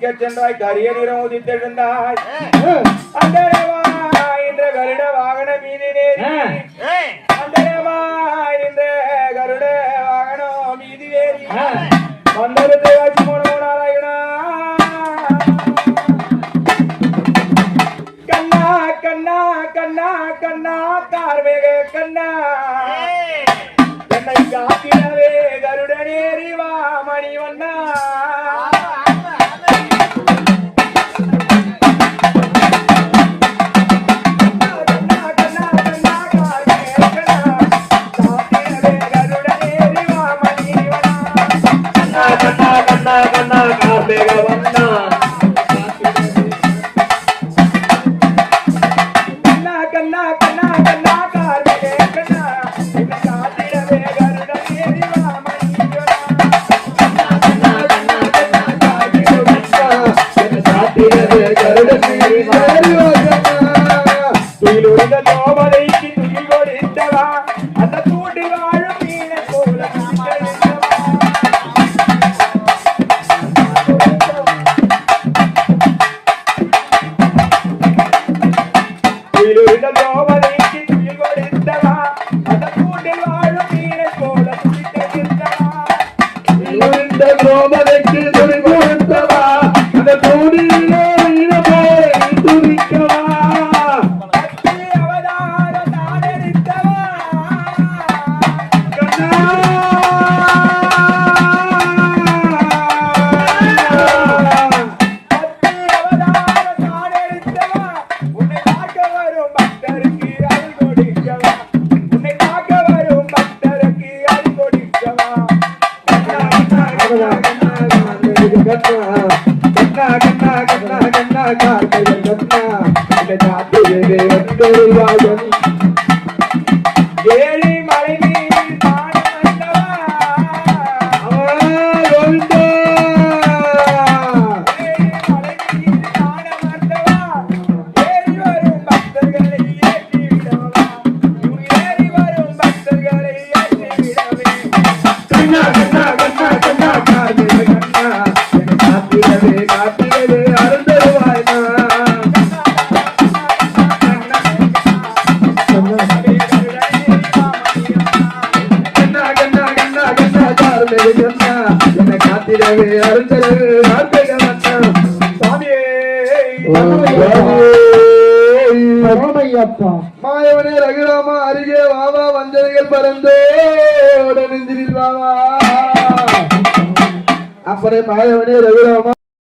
சென்றாய் கரிய நிறம் உதித்தெழுந்தாய் அந்தரமா என்ற கருட வாகன மீதினே அந்தரமா என்ற கருட வாகனம் மீதி ஏறி மண்டலத்தை வாசி போனாராயணா கண்ணா கண்ணா கண்ணா கண்ணா கார்மேக கண்ணா என்னை காத்திடவே கருடனேறி வா மணிவண்ணா மாயவனே ரகுராமா அருகே வாவா வஞ்சனைகள் பறந்தே உடனெஞ்சில் வாவா அப்பறே மாயவனே ரகுராமா